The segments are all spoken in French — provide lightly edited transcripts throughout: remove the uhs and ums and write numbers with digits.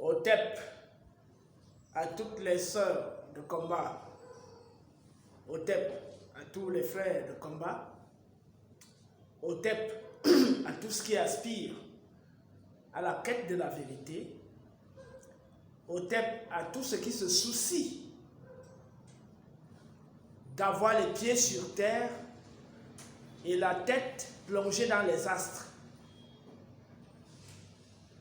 OTEP à toutes les sœurs de combat, OTEP à tous les frères de combat, OTEP à tous qui aspirent à la quête de la vérité, OTEP à tous ceux qui se soucient d'avoir les pieds sur terre et la tête plongée dans les astres.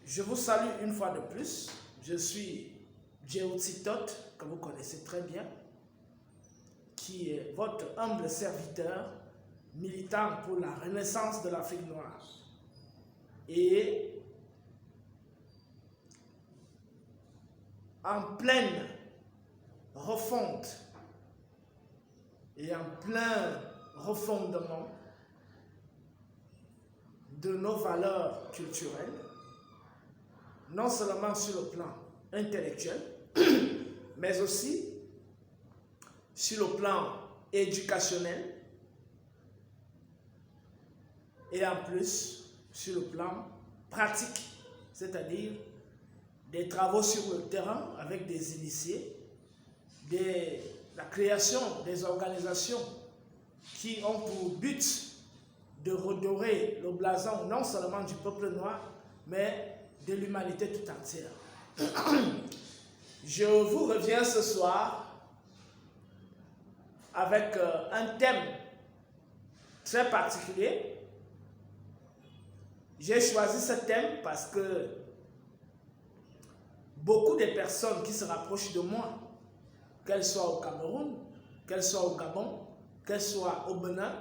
Je vous salue une fois de plus. Je suis Djeotsitot, que vous connaissez très bien, qui est votre humble serviteur, militant pour la renaissance de l'Afrique noire. Et en pleine refonte et en plein refondement de nos valeurs culturelles, non seulement sur le plan intellectuel, mais aussi sur le plan éducationnel et en plus sur le plan pratique, c'est-à-dire des travaux sur le terrain avec des initiés, la création des organisations qui ont pour but de redorer le blason non seulement du peuple noir, mais de l'humanité tout entière. Je vous reviens ce soir avec un thème très particulier. J'ai choisi ce thème parce que beaucoup de personnes qui se rapprochent de moi, qu'elles soient au Cameroun, qu'elles soient au Gabon, qu'elles soient au Bénin,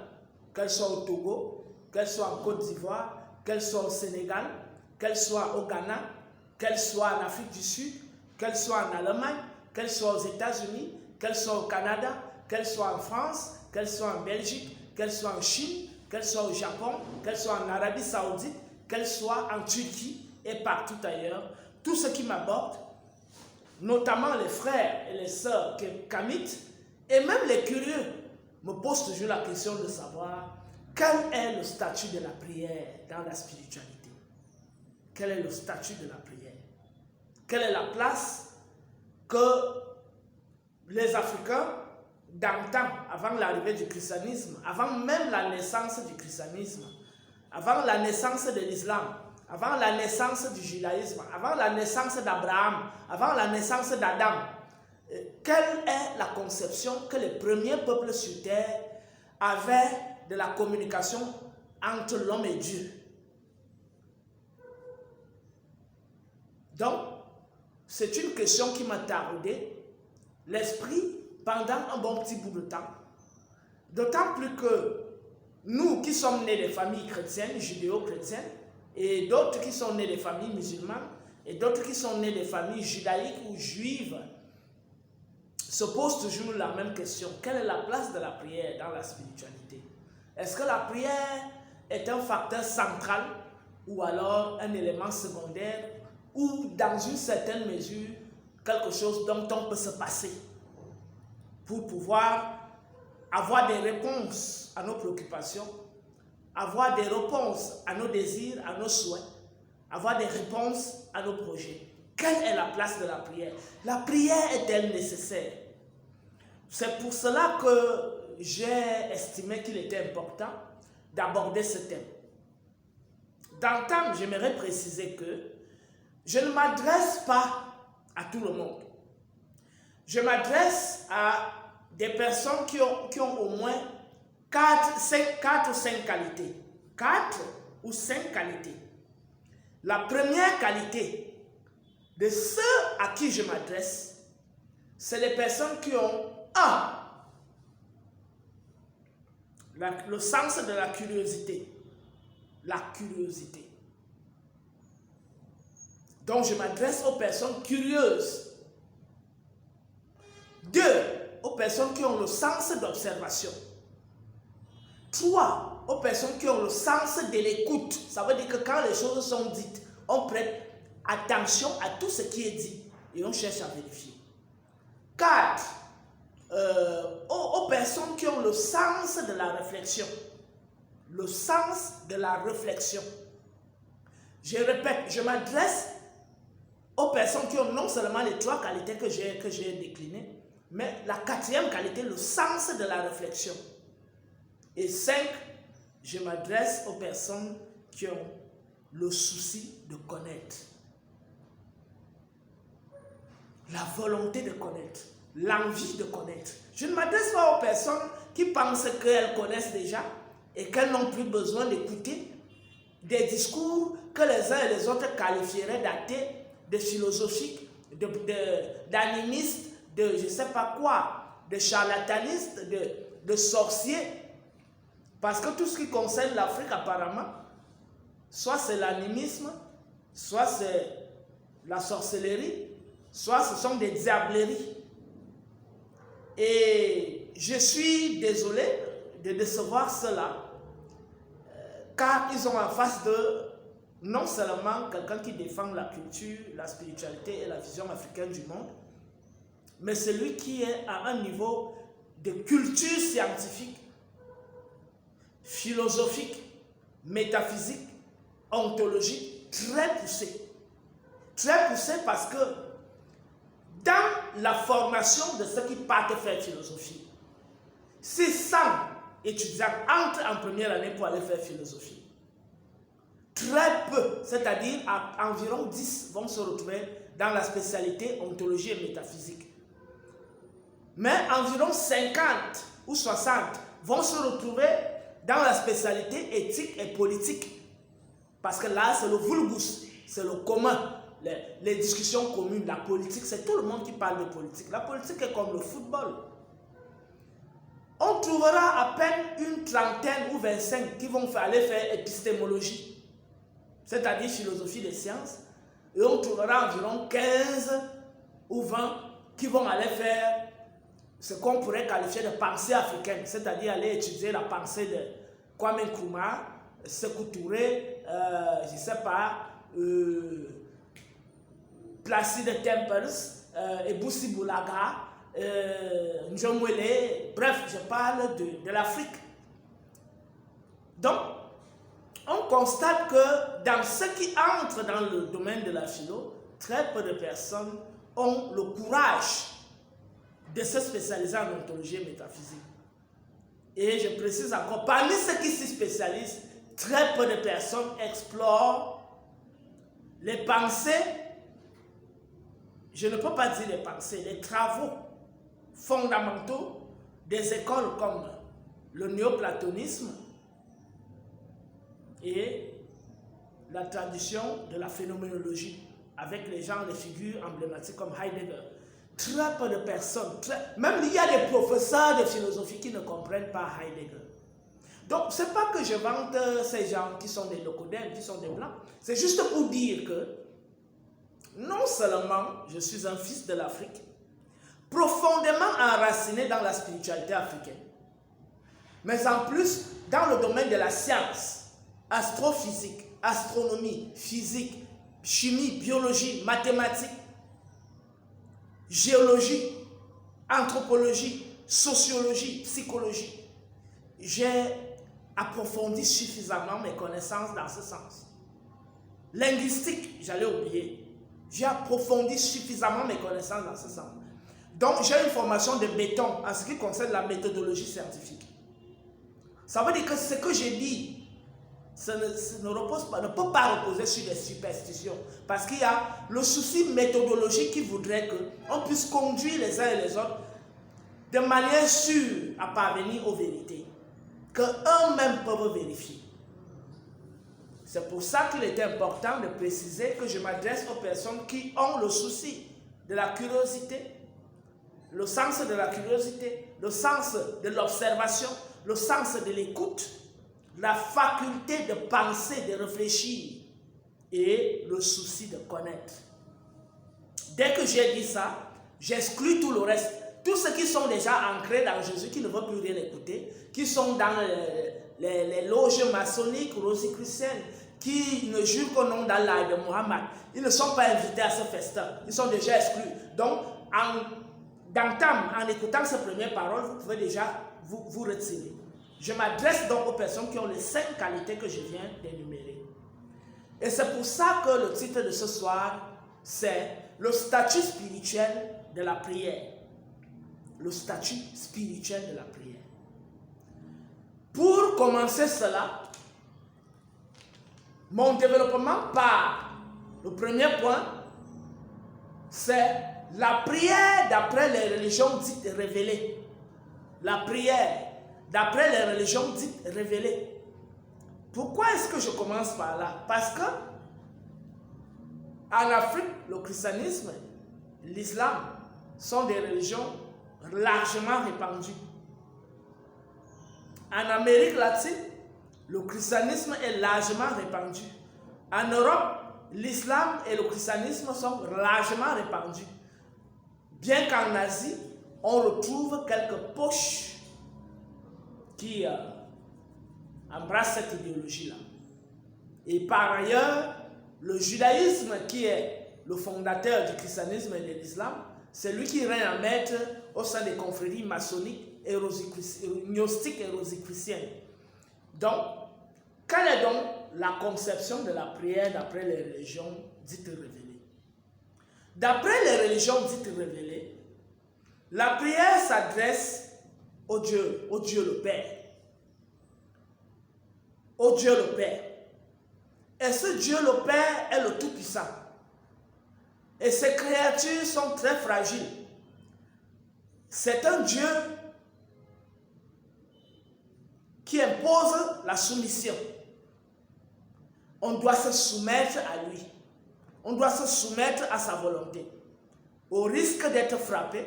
qu'elles soient au Togo, qu'elles soient en Côte d'Ivoire, qu'elles soient au Sénégal, qu'elles soient au Ghana, qu'elles soient en Afrique du Sud, qu'elles soient en Allemagne, qu'elles soient aux États-Unis, qu'elles soient au Canada, qu'elles soient en France, qu'elles soient en Belgique, qu'elles soient en Chine, qu'elles soient au Japon, qu'elles soient en Arabie Saoudite, qu'elles soient en Turquie et partout ailleurs, tout ce qui m'aborde, notamment les frères et les sœurs kamites, et même les curieux, me posent toujours la question de savoir quel est le statut de la prière dans la spiritualité. Quel est le statut de la prière? Quelle est la place que les Africains d'antan, avant l'arrivée du christianisme, avant même la naissance du christianisme, avant la naissance de l'islam, avant la naissance du judaïsme, avant la naissance d'Abraham, avant la naissance d'Adam, quelle est la conception que les premiers peuples sur terre avaient de la communication entre l'homme et Dieu? Donc, c'est une question qui m'a taraudé l'esprit pendant un bon petit bout de temps. D'autant plus que nous qui sommes nés des familles chrétiennes, judéo-chrétiennes, et d'autres qui sont nés des familles musulmanes, et d'autres qui sont nés des familles judaïques ou juives, se posent toujours la même question. Quelle est la place de la prière dans la spiritualité? Est-ce que la prière est un facteur central ou alors un élément secondaire ou dans une certaine mesure quelque chose dont on peut se passer pour pouvoir avoir des réponses à nos préoccupations, avoir des réponses à nos désirs, à nos souhaits, avoir des réponses à nos projets? Quelle est la place de la prière? La prière est-elle nécessaire? C'est pour cela que j'ai estimé qu'il était important d'aborder ce thème. D'antan, j'aimerais préciser que je ne m'adresse pas à tout le monde. Je m'adresse à des personnes qui ont au moins 4 ou 5 qualités. 4 ou 5 qualités. La première qualité de ceux à qui je m'adresse, c'est les personnes qui ont le sens de la curiosité. La curiosité. Donc je m'adresse aux personnes curieuses. 2, aux personnes qui ont le sens d'observation. 3, aux personnes qui ont le sens de l'écoute. Ça veut dire que quand les choses sont dites, on prête attention à tout ce qui est dit et on cherche à vérifier. 4, aux personnes qui ont le sens de la réflexion. Le sens de la réflexion. Je répète, je m'adresse aux personnes qui ont non seulement les 3 qualités que j'ai déclinées, mais la 4e qualité, le sens de la réflexion. Et 5, je m'adresse aux personnes qui ont le souci de connaître. La volonté de connaître, l'envie de connaître. Je ne m'adresse pas aux personnes qui pensent qu'elles connaissent déjà et qu'elles n'ont plus besoin d'écouter des discours que les uns et les autres qualifieraient d'athées, de philosophiques, d'animistes, de je ne sais pas quoi, de charlatanistes, de sorciers. Parce que tout ce qui concerne l'Afrique apparemment, soit c'est l'animisme, soit c'est la sorcellerie, soit ce sont des diableries. Et je suis désolé de décevoir cela, car ils ont en face d'eux non seulement quelqu'un qui défend la culture, la spiritualité et la vision africaine du monde, mais celui qui est à un niveau de culture scientifique, philosophique, métaphysique, ontologique, très poussé. Très poussé parce que dans la formation de ceux qui partent faire philosophie, si 100 étudiants entrent en première année pour aller faire philosophie, très peu, c'est-à-dire environ 10 vont se retrouver dans la spécialité ontologie et métaphysique. Mais environ 50 ou 60 vont se retrouver dans la spécialité éthique et politique. Parce que là, c'est le vulgus, c'est le commun, les discussions communes, la politique, c'est tout le monde qui parle de politique. La politique est comme le football. On trouvera à peine une trentaine ou 25 qui vont aller faire épistémologie, c'est-à-dire philosophie des sciences, et on trouvera environ 15 ou 20 qui vont aller faire ce qu'on pourrait qualifier de pensée africaine, c'est-à-dire aller étudier la pensée de Kwame Nkrumah, Sékou Touré, je ne sais pas, Placide Tempels, Eboussi Boulaga, Njomwele, bref, je parle de l'Afrique. Donc, on constate que dans ceux qui entrent dans le domaine de la philo, très peu de personnes ont le courage de se spécialiser en ontologie et métaphysique. Et je précise encore, parmi ceux qui s'y spécialisent, très peu de personnes explorent les pensées, je ne peux pas dire les pensées, les travaux fondamentaux des écoles comme le néoplatonisme et la tradition de la phénoménologie, avec les gens, les figures emblématiques comme Heidegger. Très peu de personnes, même il y a des professeurs de philosophie qui ne comprennent pas Heidegger. Donc, ce n'est pas que je vante ces gens qui sont des locodèmes, qui sont des blancs. C'est juste pour dire que non seulement je suis un fils de l'Afrique, profondément enraciné dans la spiritualité africaine, mais en plus dans le domaine de la science, astrophysique, astronomie, physique, chimie, biologie, mathématiques, géologie, anthropologie, sociologie, psychologie. J'ai approfondi suffisamment mes connaissances dans ce sens. Linguistique, j'allais oublier. J'ai approfondi suffisamment mes connaissances dans ce sens. Donc, j'ai une formation de béton en ce qui concerne la méthodologie scientifique. Ça veut dire que ce que j'ai dit, ça ne peut pas reposer sur des superstitions. Parce qu'il y a le souci méthodologique qui voudrait qu'on puisse conduire les uns et les autres de manière sûre à parvenir aux vérités qu'eux-mêmes peuvent vérifier. C'est pour ça qu'il était important de préciser que je m'adresse aux personnes qui ont le souci de la curiosité, le sens de la curiosité, le sens de l'observation, le sens de l'écoute, la faculté de penser, de réfléchir et le souci de connaître. Dès que j'ai dit ça, j'exclus tout le reste. Tous ceux qui sont déjà ancrés dans Jésus, qui ne veulent plus rien écouter, qui sont dans les loges maçonniques, rosicruciennes, qui ne jurent qu'au nom d'Allah et de Mohammed, ils ne sont pas invités à ce festin. Ils sont déjà exclus. Donc, en écoutant ces premières paroles, vous pouvez déjà vous retirer. Je m'adresse donc aux personnes qui ont les 5 qualités que je viens d'énumérer. Et c'est pour ça que le titre de ce soir c'est le statut spirituel de la prière. Le statut spirituel de la prière. Pour commencer cela, mon développement par le premier point, c'est la prière d'après les religions dites révélées. La prière d'après les religions dites révélées. Pourquoi est-ce que je commence par là? Parce que en Afrique, le christianisme, l'islam sont des religions largement répandues. En Amérique latine, le christianisme est largement répandu. En Europe, l'islam et le christianisme sont largement répandus. Bien qu'en Asie, on retrouve quelques poches qui embrassent cette idéologie-là. Et par ailleurs, le judaïsme, qui est le fondateur du christianisme et de l'islam, c'est lui qui règne en maître au sein des confréries maçonniques, gnostiques et rosicruciennes. Donc, quelle est donc la conception de la prière d'après les religions dites révélées? D'après les religions dites révélées, la prière s'adresse au Dieu le Père. Au Dieu le Père. Et ce Dieu le Père est le Tout-Puissant. Et ces créatures sont très fragiles. C'est un Dieu qui impose la soumission. On doit se soumettre à lui. On doit se soumettre à sa volonté. Au risque d'être frappé,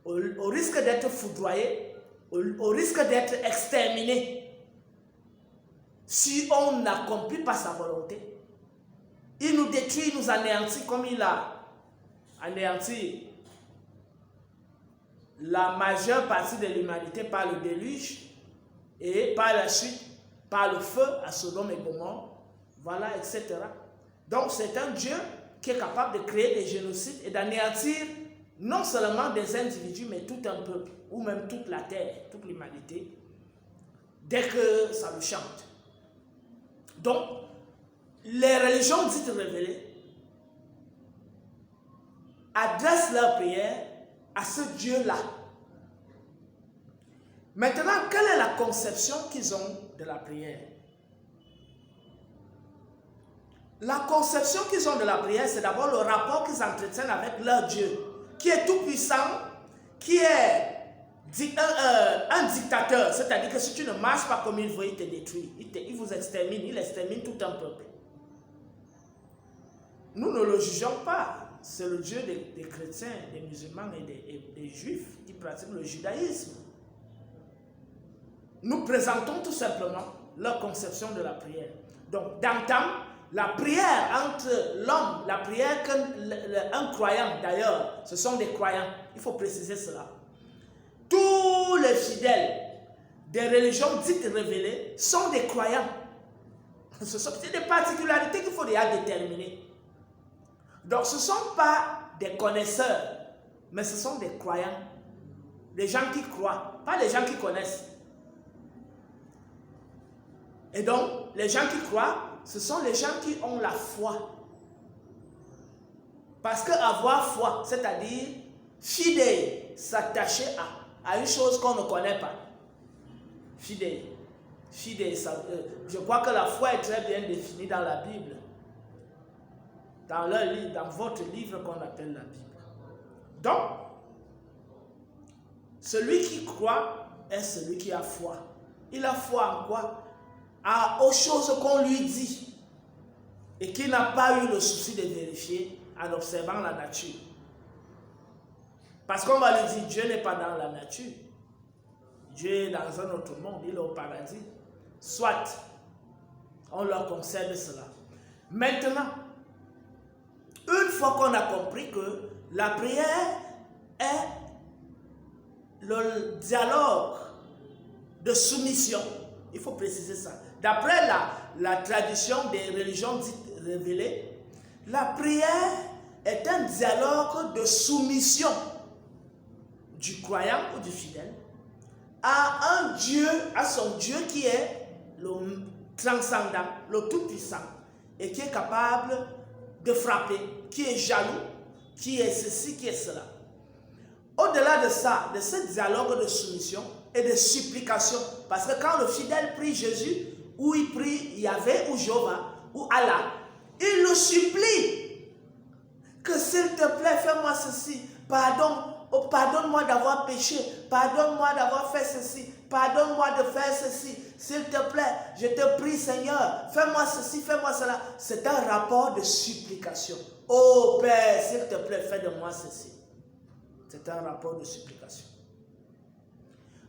au risque d'être foudroyé, au risque d'être exterminé. Si on n'accomplit pas sa volonté, il nous détruit, il nous anéantit comme il a anéanti la majeure partie de l'humanité par le déluge et par la suite par le feu à Sodome et Gomorrhe, voilà, etc. Donc c'est un Dieu qui est capable de créer des génocides et d'anéantir non seulement des individus, mais tout un peuple, ou même toute la terre, toute l'humanité, dès que ça le chante. Donc, les religions dites révélées adressent leur prière à ce Dieu-là. Maintenant, quelle est la conception qu'ils ont de la prière? La conception qu'ils ont de la prière, c'est d'abord le rapport qu'ils entretiennent avec leur Dieu, qui est tout puissant, qui est un dictateur, c'est-à-dire que si tu ne marches pas comme il veut, il te détruit, il vous extermine, il extermine tout un peuple. Nous ne le jugeons pas, c'est le Dieu des chrétiens, des musulmans et des juifs qui pratiquent le judaïsme. Nous présentons tout simplement leur conception de la prière. Donc, d'entendre la prière entre l'homme, la prière qu'un croyant, d'ailleurs, ce sont des croyants, il faut préciser cela. Tous les fidèles des religions dites révélées sont des croyants. Ce sont des particularités qu'il faut déjà déterminer. Donc ce ne sont pas des connaisseurs, mais ce sont des croyants. Des gens qui croient, pas des gens qui connaissent. Et donc, les gens qui croient, ce sont les gens qui ont la foi. Parce que avoir foi, c'est-à-dire fidèle, s'attacher à une chose qu'on ne connaît pas. Fidèle. Fidèle, je crois que la foi est très bien définie dans la Bible. Dans votre livre qu'on appelle la Bible. Donc, celui qui croit est celui qui a foi. Il a foi en quoi? Aux choses qu'on lui dit et qui n'a pas eu le souci de vérifier en observant la nature. Parce qu'on va lui dire, Dieu n'est pas dans la nature. Dieu est dans un autre monde, il est au paradis. Soit, on leur concède cela. Maintenant, une fois qu'on a compris que la prière est le dialogue de soumission, il faut préciser ça. D'après la tradition des religions dites révélées, la prière est un dialogue de soumission du croyant ou du fidèle à un Dieu, à son Dieu qui est le transcendant, le tout-puissant et qui est capable de frapper, qui est jaloux, qui est ceci, qui est cela. Au-delà de ça, de ce dialogue de soumission et de supplication, parce que quand le fidèle prie Jésus, ou il prie Yahvé ou Jéhovah ou Allah, il le supplie que s'il te plaît, fais-moi ceci, pardonne-moi d'avoir péché, pardonne-moi d'avoir fait ceci, pardonne-moi de faire ceci, s'il te plaît, je te prie Seigneur, fais-moi ceci, fais-moi cela. C'est un rapport de supplication. Oh Père, s'il te plaît, fais de moi ceci. C'est un rapport de supplication.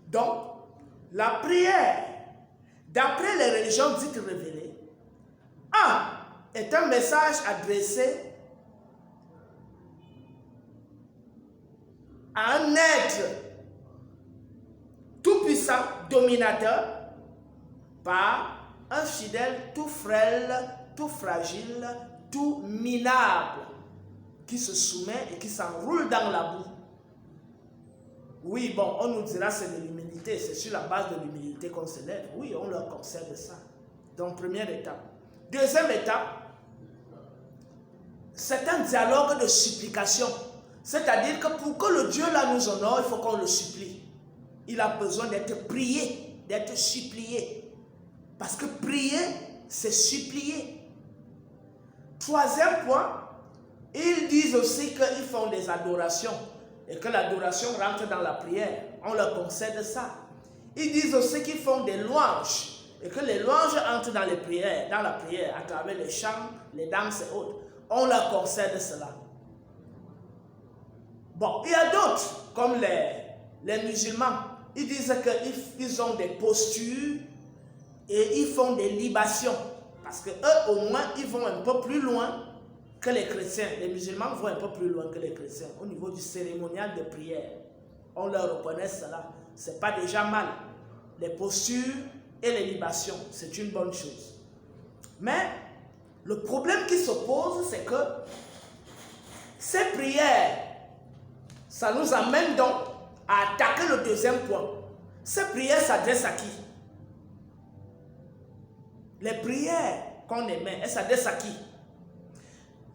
Donc, la prière, d'après les religions dites révélées, est un message adressé à un être tout-puissant, dominateur, par un fidèle tout frêle, tout fragile, tout minable, qui se soumet et qui s'enroule dans la boue. Oui, bon, on nous dira c'est de l'humilité, c'est sur la base de l'humilité qu'on se lève. Oui, on leur concède ça. Donc, première étape. Deuxième étape, c'est un dialogue de supplication. C'est-à-dire que pour que le Dieu là nous honore, il faut qu'on le supplie. Il a besoin d'être prié, d'être supplié. Parce que prier, c'est supplier. Troisième point, ils disent aussi qu'ils font des adorations et que l'adoration rentre dans la prière. On leur concède ça. Ils disent aussi qu'ils font des louanges et que les louanges entrent dans les prières, dans la prière, à travers les chants, les danses et autres. On leur concède cela. Bon, il y a d'autres, comme les musulmans. Ils disent qu'ils ont des postures et ils font des libations. Parce que eux, au moins, ils vont un peu plus loin que les chrétiens. Les musulmans vont un peu plus loin que les chrétiens au niveau du cérémonial de prière. On leur reconnaît cela. Ce n'est pas déjà mal. Les postures et les libations, c'est une bonne chose. Mais le problème qui se pose, c'est que ces prières, ça nous amène donc à attaquer le deuxième point. Ces prières s'adressent à qui? Les prières qu'on émet, elles s'adressent à qui?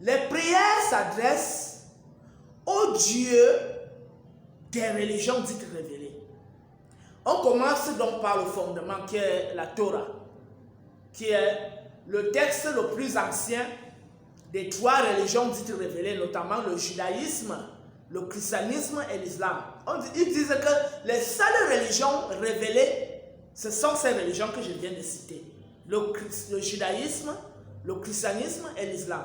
Les prières s'adressent au Dieu des religions dites révélées. On commence donc par le fondement qui est la Torah, qui est le texte le plus ancien des trois religions dites révélées, notamment le judaïsme, le christianisme et l'islam. Ils disent que les seules religions révélées, ce sont ces religions que je viens de citer. Le judaïsme, le christianisme et l'islam.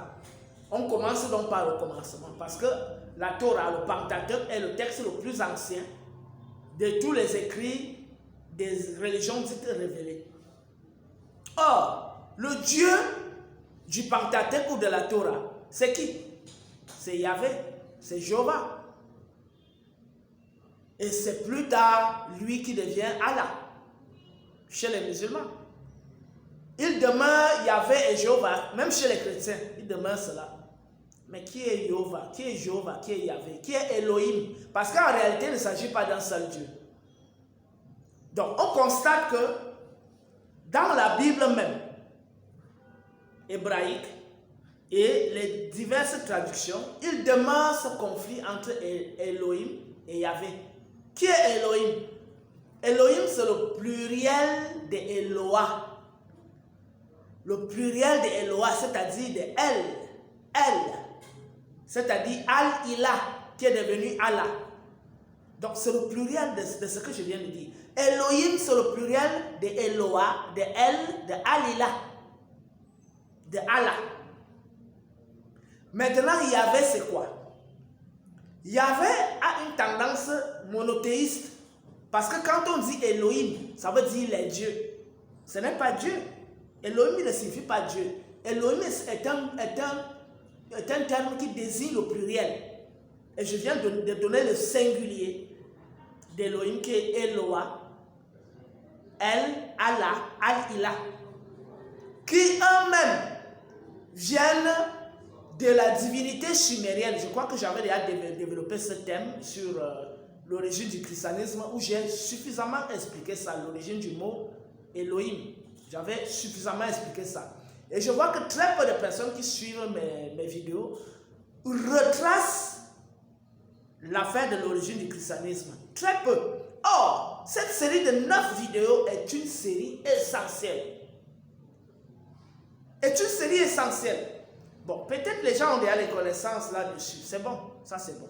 On commence donc par le commencement, parce que la Torah, le Pentateuque, est le texte le plus ancien de tous les écrits des religions dites révélées. Or, le Dieu du Pentateuque ou de la Torah, c'est qui? C'est Yahvé, c'est Jéhovah. Et c'est plus tard lui qui devient Allah chez les musulmans. Il demeure Yahvé et Jéhovah, même chez les chrétiens, il demeure cela. Mais qui est Jéhovah? Qui est Jéhovah? Qui est Yahvé? Qui est Elohim? Parce qu'en réalité, il ne s'agit pas d'un seul Dieu. Donc, on constate que dans la Bible même, hébraïque, et les diverses traductions, il demeure ce conflit entre Elohim et Yahvé. Qui est Elohim? Elohim, c'est le pluriel de Eloah. Le pluriel de Eloah, c'est-à-dire de El. C'est-à-dire Al-Ilah, qui est devenu Allah. Donc, c'est le pluriel de ce que je viens de dire. Elohim, c'est le pluriel de Eloah, de El, de Al-Ilah, de Allah. Maintenant, Yahvé, c'est quoi? Yahvé a une tendance monothéiste. Parce que quand on dit Elohim, ça veut dire les dieux. Ce n'est pas Dieu. Elohim ne signifie pas Dieu. Elohim est un terme qui désigne le pluriel. Et je viens de donner le singulier d'Elohim qui est Eloah, El, Allah, Al-Ilah, qui eux-mêmes viennent de la divinité sumérienne. Je crois que j'avais déjà développé ce thème sur l'origine du christianisme, où j'ai suffisamment expliqué ça, l'origine du mot Elohim. J'avais suffisamment expliqué ça. Et je vois que très peu de personnes qui suivent mes vidéos retracent l'affaire de l'origine du christianisme. Très peu. Or, cette série de 9 vidéos est une série essentielle. Est une série essentielle. Bon, peut-être les gens ont déjà les connaissances là-dessus. C'est bon, ça c'est bon.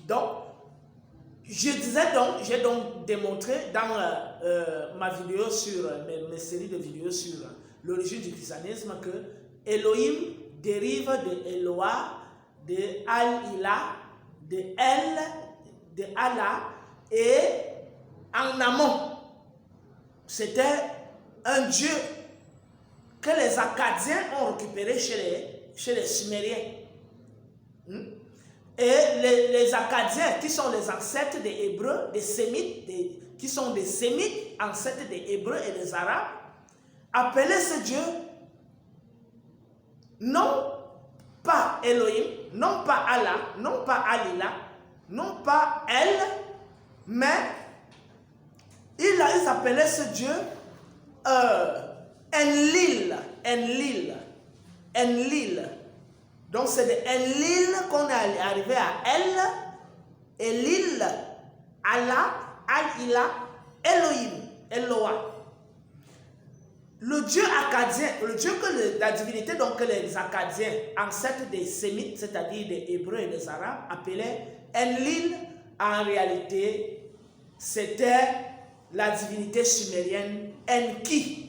Donc, j'ai donc démontré dans ma vidéo sur, mes séries de vidéos sur l'origine du christianisme que Elohim dérive de Eloah, de Al-Ilah, de El, de Allah, et en amont, c'était un dieu que les Akkadiens ont récupéré chez les Sumériens. Et les Akkadiens, qui sont les ancêtres des Hébreux, des Sémites, qui sont des Sémites, ancêtres des Hébreux et des Arabes, appelaient ce Dieu non pas Elohim, non pas Allah, non pas Alila, non pas El, mais ils appelaient ce Dieu Enlil, Enlil, Enlil. Donc c'est de Enlil qu'on est arrivé à El, Elil, Allah, Al-Ilah, Elohim, Eloah. Le Dieu akkadien, le Dieu que la divinité donc que les Akkadiens, ancêtres des Sémites, c'est-à-dire des Hébreux et des Arabes, appelaient Enlil, en réalité, c'était la divinité sumérienne Enki.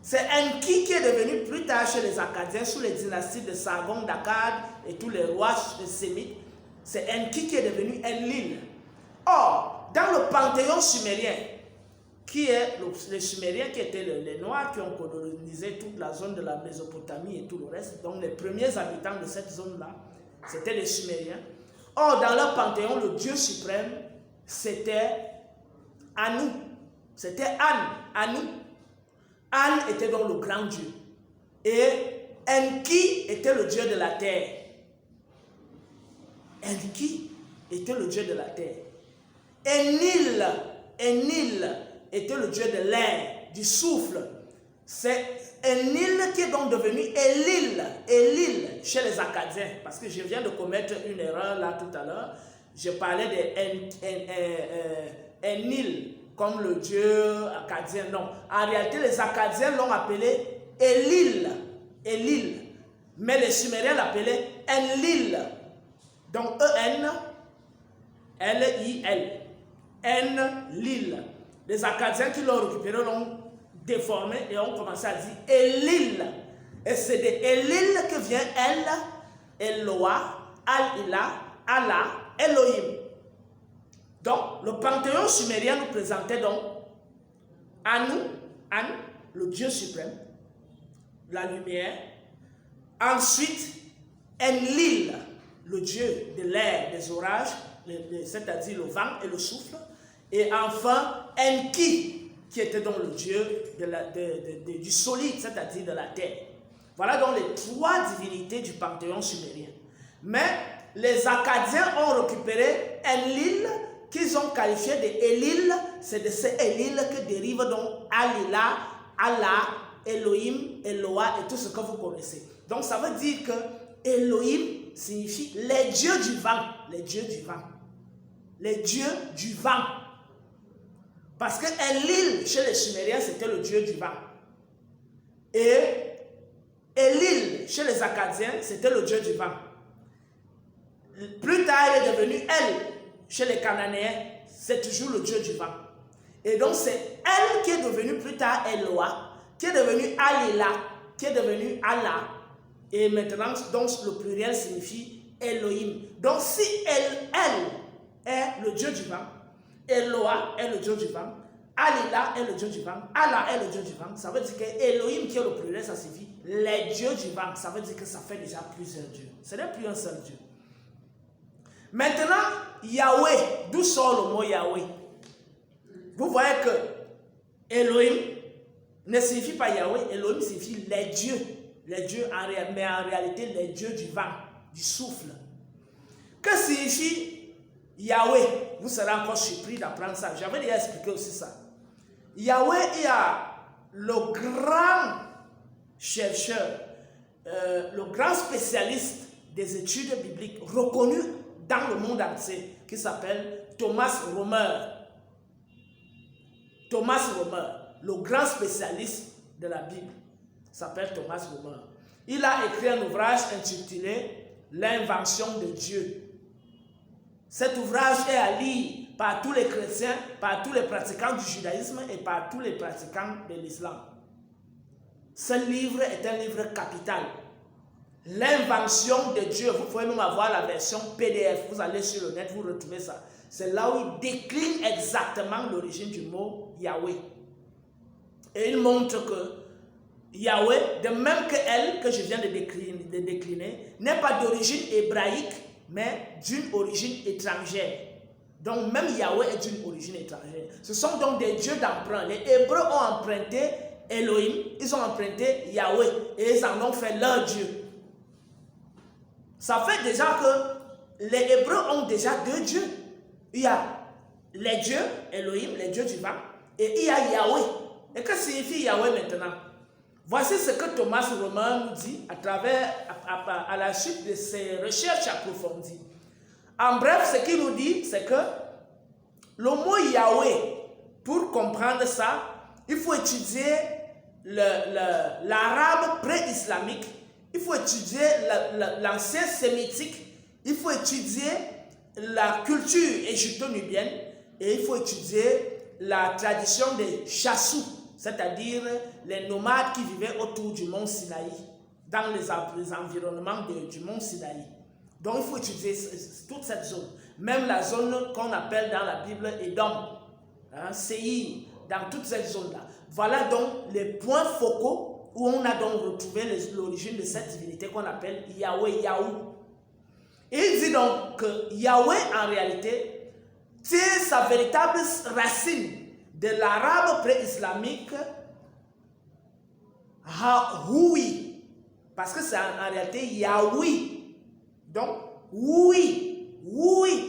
C'est Enki qui est devenu plus tard chez les Akkadiens, sous les dynasties de Sargon d'Akkad et tous les rois sémites. C'est Enki qui est devenu Enlil. Or, dans le panthéon sumérien, qui est les Sumériens, qui étaient les Noirs qui ont colonisé toute la zone de la Mésopotamie et tout le reste, donc les premiers habitants de cette zone-là, c'était les Sumériens. Or, dans leur panthéon, le Dieu suprême, c'était Anu. C'était Anu. An était donc le grand Dieu. Et Enki était le Dieu de la terre. Enki était le Dieu de la terre. Enil était le Dieu de l'air, du souffle. C'est Enil qui est donc devenu Elil chez les Akkadiens. Parce que je viens de commettre une erreur là tout à l'heure. Je parlais de Enil comme le Dieu akkadien. Non, en réalité les Akkadiens l'ont appelé Elil. Mais les Sumériens l'appelaient Enlil. Donc E-N-L-I-L. Enlil. Les Akkadiens qui l'ont récupéré l'ont déformé et ont commencé à dire Elil. Et c'est de Elil que vient El, Eloah, Al-Ilah, Allah, Elohim. Donc, le panthéon sumérien nous présentait donc Anu, le Dieu suprême, la lumière. Ensuite, Enlil, le Dieu de l'air, des orages, c'est-à-dire le vent et le souffle. Et enfin, Enki, qui était donc le Dieu du solide, c'est-à-dire de la terre. Voilà donc les 3 divinités du panthéon sumérien. Mais les Akkadiens ont récupéré Enlil, qu'ils ont qualifié de Elil. C'est de ce Elil que dérive donc Al-Ilah, Allah, Elohim, Eloah et tout ce que vous connaissez. Donc ça veut dire que Elohim signifie les dieux du vent. Les dieux du vent. Les dieux du vent. Parce que Enlil, chez les Sumériens, c'était le dieu du vent. Et Elil, chez les Akkadiens, c'était le dieu du vent. Plus tard, il est devenu El, chez les Cananéens, c'est toujours le dieu du vent. Et donc, c'est El qui est devenu plus tard Eloah, qui est devenu Al-Ilah, qui est devenu Allah. Et maintenant, donc, le pluriel signifie Elohim. Donc, si El est le dieu du vent, Eloah est le dieu du vent, Al-Ilah est le dieu du vent, Allah est le dieu du vent, ça veut dire que Elohim qui est le pluriel, ça signifie les dieux du vent. Ça veut dire que ça fait déjà plusieurs dieux. Ce n'est plus un seul Dieu. Maintenant, Yahweh, d'où sort le mot Yahweh? Vous voyez que Elohim ne signifie pas Yahweh, Elohim signifie les dieux, mais en réalité les dieux du vent, du souffle. Que signifie Yahweh? Vous serez encore surpris d'apprendre ça. J'avais déjà expliqué aussi ça. Yahweh, il y a le grand chercheur, le grand spécialiste des études bibliques reconnu dans le monde entier, qui s'appelle Thomas Romer. Thomas Romer, le grand spécialiste de la Bible, s'appelle Thomas Romer. Il a écrit un ouvrage intitulé « L'invention de Dieu ». Cet ouvrage est à lire par tous les chrétiens, par tous les pratiquants du judaïsme et par tous les pratiquants de l'islam. Ce livre est un livre capital. L'invention de Dieu, vous pouvez même avoir la version PDF, vous allez sur le net, vous retrouvez ça. C'est là où il décline exactement l'origine du mot Yahweh. Et il montre que Yahweh, de même que elle, que je viens de décliner, n'est pas d'origine hébraïque, mais d'une origine étrangère. Donc même Yahweh est d'une origine étrangère. Ce sont donc des dieux d'emprunt. Les Hébreux ont emprunté Elohim, ils ont emprunté Yahweh et ils en ont fait leur Dieu. Ça fait déjà que les Hébreux ont déjà deux dieux. Il y a les dieux, Elohim, les dieux du vent, et il y a Yahweh. Et que signifie Yahweh maintenant? Voici ce que Thomas Romer nous dit à la suite de ses recherches approfondies. En bref, ce qu'il nous dit, c'est que le mot Yahweh, pour comprendre ça, il faut étudier l'arabe pré-islamique, il faut étudier l'ancien sémitique, il faut étudier la culture égypto-nubienne et il faut étudier la tradition des chassous, c'est-à-dire les nomades qui vivaient autour du mont Sinaï, dans les environnements du mont Sinaï. Donc il faut étudier toute cette zone, même la zone qu'on appelle dans la Bible Édom, Séir, dans toute cette zone-là. Voilà donc les points focaux où on a donc retrouvé l'origine de cette divinité qu'on appelle Yahweh, Yahou. Et il dit donc que Yahweh, en réalité, tire sa véritable racine de l'arabe pré-islamique Haoui, parce que c'est en réalité Yahweh. Donc, oui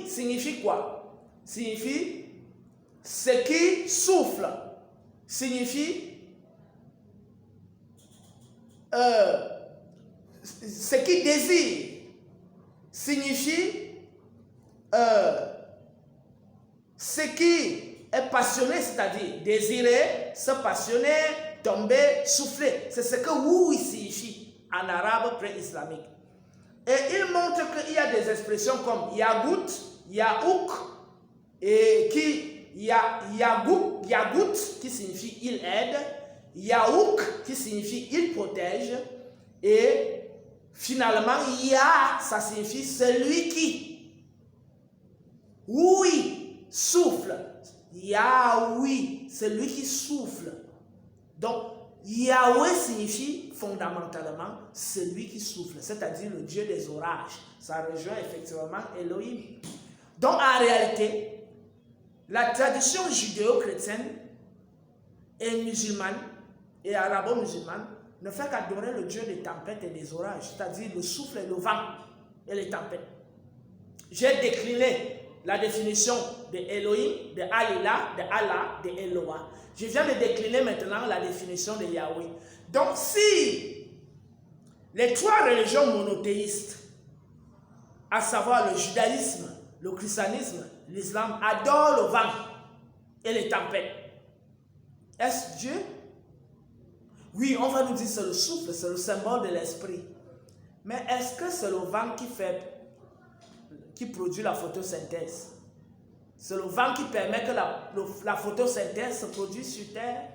signifie quoi? Signifie ce qui souffle, signifie ce qui désire, signifie ce qui est passionné, c'est-à-dire désirer, se passionner, tomber, souffler. C'est ce que oui signifie en arabe pré-islamique. Et il montre qu'il y a des expressions comme Yagout, Yaouk, et Yagout qui signifie il aide, Yaouk qui signifie il protège, et finalement Ya, ça signifie celui qui. Oui, souffle. Yahweh, celui qui souffle. Donc, Yahweh signifie fondamentalement celui qui souffle, c'est-à-dire le Dieu des orages. Ça rejoint effectivement Elohim. Donc en réalité, la tradition judéo-chrétienne et musulmane et arabo-musulmane ne fait qu'adorer le Dieu des tempêtes et des orages, c'est-à-dire le souffle et le vent et les tempêtes. J'ai décliné la définition de Elohim, de Allah, de Eloah. Je viens de décliner maintenant la définition de Yahweh. Donc si les trois religions monothéistes, à savoir le judaïsme, le christianisme, l'islam, adorent le vent et les tempêtes, est-ce Dieu? Oui, on va nous dire que c'est le souffle, c'est le symbole de l'esprit. Mais est-ce que c'est le vent qui produit la photosynthèse? C'est le vent qui permet que la photosynthèse se produise sur Terre,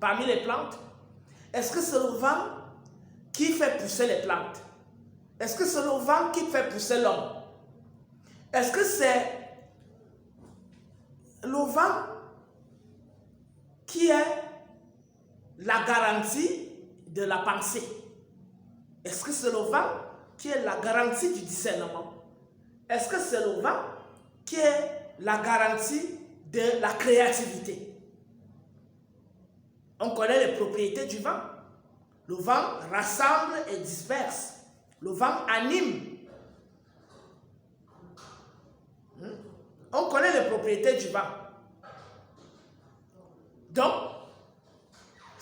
parmi les plantes. Est-ce que c'est le vent qui fait pousser les plantes? Est-ce que c'est le vent qui fait pousser l'homme? Est-ce que c'est le vent qui est la garantie de la pensée? Est-ce que c'est le vent qui est la garantie du discernement? Est-ce que c'est le vent qui est la garantie de la créativité? On connaît les propriétés du vent. Le vent rassemble et disperse. Le vent anime. On connaît les propriétés du vent. Donc,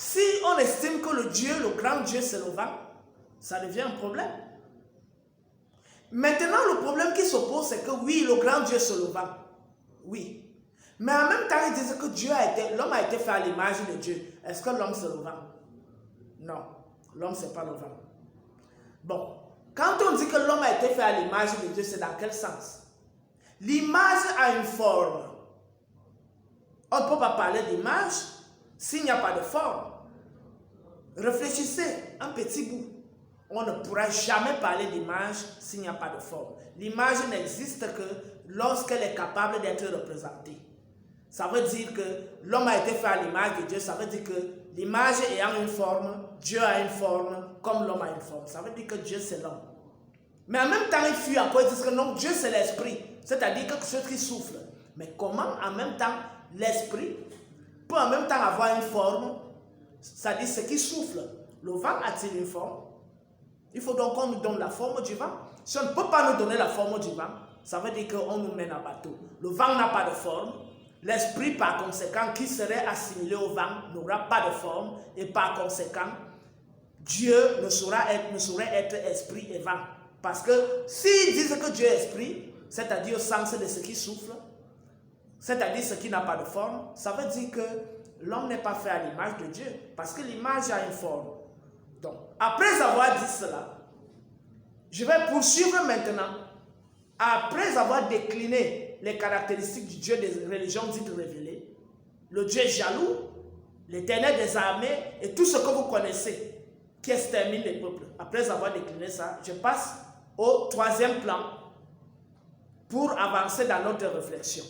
Si on estime que le grand Dieu, c'est le vent, ça devient un problème. Maintenant, le problème qui se pose, c'est que oui, le grand Dieu, c'est le vent. Oui. Mais en même temps, ils disent que l'homme a été fait à l'image de Dieu. Est-ce que l'homme, c'est le vent? Non, l'homme, c'est pas le vent. Bon, quand on dit que l'homme a été fait à l'image de Dieu, c'est dans quel sens? L'image a une forme. On ne peut pas parler d'image s'il n'y a pas de forme. Réfléchissez un petit bout. On ne pourra jamais parler d'image s'il n'y a pas de forme. L'image n'existe que lorsqu'elle est capable d'être représentée. Ça veut dire que l'homme a été fait à l'image de Dieu. Ça veut dire que l'image ayant une forme, Dieu a une forme, comme l'homme a une forme. Ça veut dire que Dieu, c'est l'homme. Mais en même temps, il fuit encore, ils disent que non, Dieu, c'est l'esprit. C'est-à-dire quelque chose qui souffle. Mais comment, en même temps, l'esprit peut en même temps avoir une forme? C'est-à-dire ce qui souffle. Le vent a-t-il une forme? Il faut donc qu'on nous donne la forme du vent. Si on ne peut pas nous donner la forme du vent, ça veut dire qu'on nous mène à bateau. Le vent n'a pas de forme. L'esprit, par conséquent, qui serait assimilé au vent, n'aura pas de forme. Et par conséquent, Dieu ne saurait être esprit et vent. Parce que s'ils disent que Dieu est esprit, c'est-à-dire au sens de ce qui souffle, c'est-à-dire ce qui n'a pas de forme, ça veut dire que l'homme n'est pas fait à l'image de Dieu. Parce que l'image a une forme. Donc, après avoir dit cela, je vais poursuivre maintenant. Après avoir décliné les caractéristiques du Dieu des religions dites révélées, le Dieu jaloux, l'Éternel des armées et tout ce que vous connaissez qui extermine les peuples. Après avoir décliné ça, je passe au troisième plan pour avancer dans notre réflexion.